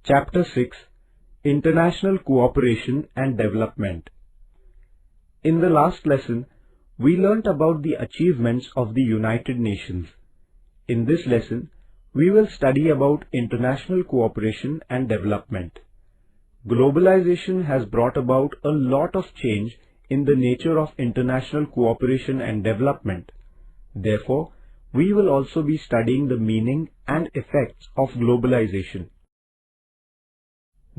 Chapter 6, International Cooperation and Development. In the last lesson, we learnt about the achievements of the United Nations. In this lesson, we will study about international cooperation and development. Globalization has brought about a lot of change in the nature of international cooperation and development. Therefore, we will also be studying the meaning and effects of globalization.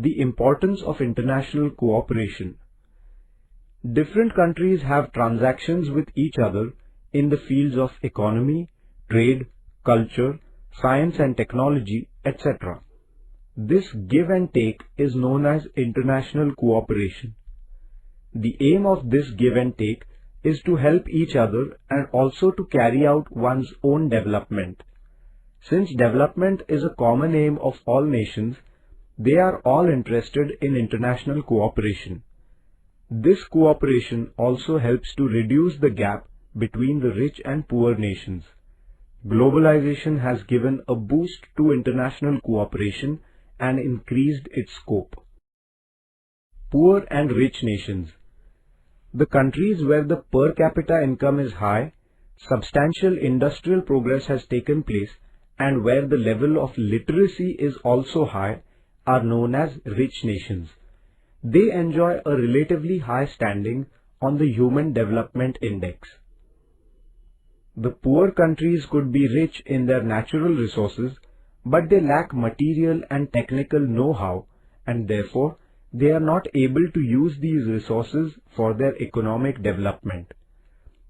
The importance of international cooperation. Different countries have transactions with each other in the fields of economy, trade, culture, science and technology, etc. This give and take is known as international cooperation. The aim of this give and take is to help each other and also to carry out one's own development. Since development is a common aim of all nations, they are all interested in international cooperation. This cooperation also helps to reduce the gap between the rich and poor nations. Globalization has given a boost to international cooperation and increased its scope. Poor and rich nations. The countries where the per capita income is high, substantial industrial progress has taken place, and where the level of literacy is also high, are known as rich nations. They enjoy a relatively high standing on the Human Development Index. The poor countries could be rich in their natural resources, but they lack material and technical know-how, and therefore they are not able to use these resources for their economic development.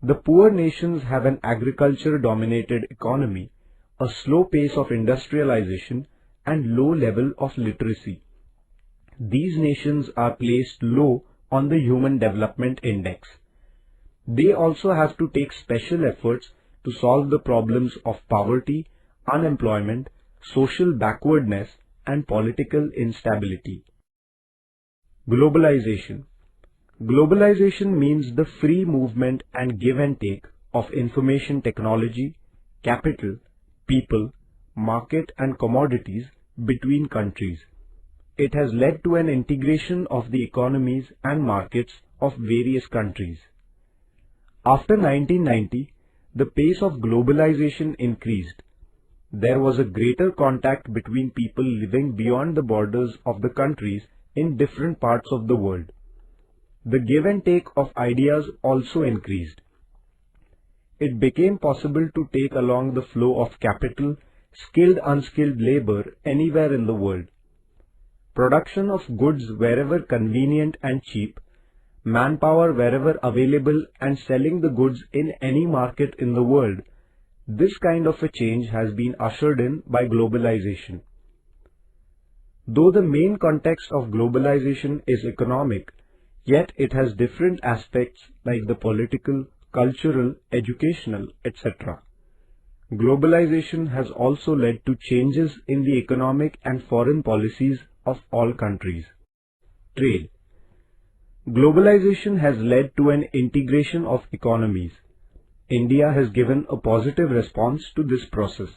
The poor nations have an agriculture-dominated economy, a slow pace of industrialization, and low level of literacy. These nations are placed low on the Human Development Index. They also have to take special efforts to solve the problems of poverty, unemployment, social backwardness, and political instability. Globalization. Globalization means the free movement and give and take of information technology, capital, people, market and commodities between countries. It has led to an integration of the economies and markets of various countries. After 1990, the pace of globalization increased. There was a greater contact between people living beyond the borders of the countries in different parts of the world. The give and take of ideas also increased. It became possible to take along the flow of capital, skilled unskilled labor anywhere in the world. Production of goods wherever convenient and cheap, manpower wherever available, and selling the goods in any market in the world. This kind of a change has been ushered in by globalization. Though the main context of globalization is economic, yet it has different aspects like the political, cultural, educational, etc. Globalization has also led to changes in the economic and foreign policies of all countries. Trade. Globalization has led to an integration of economies. India has given a positive response to this process.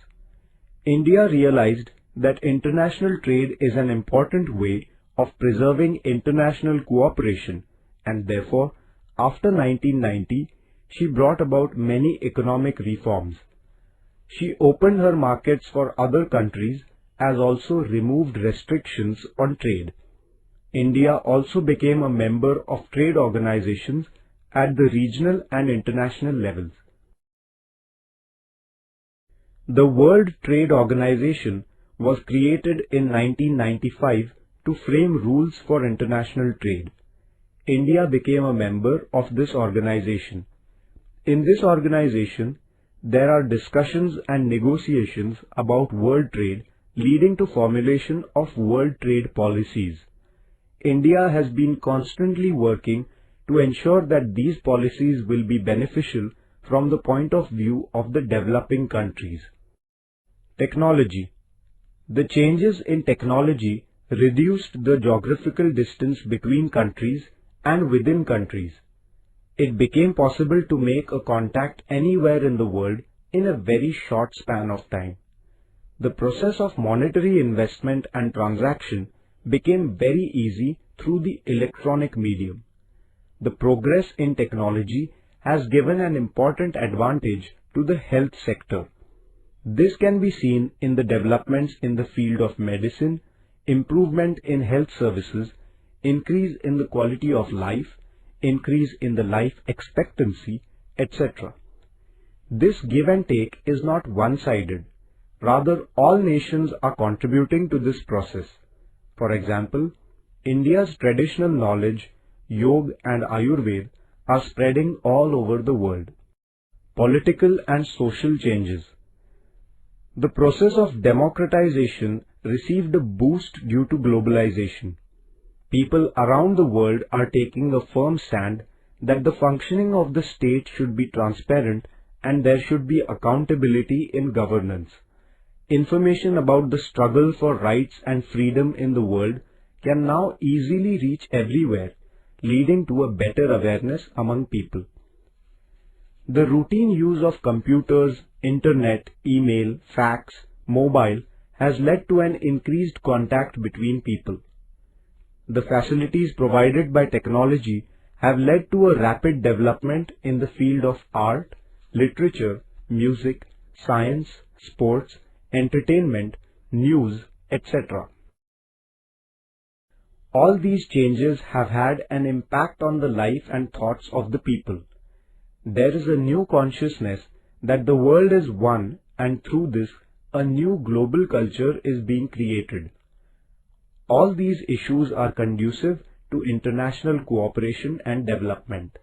India realized that international trade is an important way of preserving international cooperation, and therefore, after 1990, she brought about many economic reforms. She opened her markets for other countries as also removed restrictions on trade. India also became a member of trade organizations at the regional and international levels. The World Trade Organization was created in 1995 to frame rules for international trade. India became a member of this organization. In this organization, there are discussions and negotiations about world trade leading to formulation of world trade policies. India has been constantly working to ensure that these policies will be beneficial from the point of view of the developing countries. Technology. The changes in technology reduced the geographical distance between countries and within countries. It became possible to make a contact anywhere in the world in a very short span of time. The process of monetary investment and transaction became very easy through the electronic medium. The progress in technology has given an important advantage to the health sector. This can be seen in the developments in the field of medicine, improvement in health services, increase in the quality of life, increase in the life expectancy, etc. This give and take is not one-sided. Rather, all nations are contributing to this process. For example, India's traditional knowledge, Yoga and Ayurveda are spreading all over the world. Political and social changes. The process of democratization received a boost due to globalization. People around the world are taking a firm stand that the functioning of the state should be transparent and there should be accountability in governance. Information about the struggle for rights and freedom in the world can now easily reach everywhere, leading to a better awareness among people. The routine use of computers, internet, email, fax, mobile has led to an increased contact between people. The facilities provided by technology have led to a rapid development in the field of art, literature, music, science, sports, entertainment, news, etc. All these changes have had an impact on the life and thoughts of the people. There is a new consciousness that the world is one, and through this, a new global culture is being created. All these issues are conducive to international cooperation and development.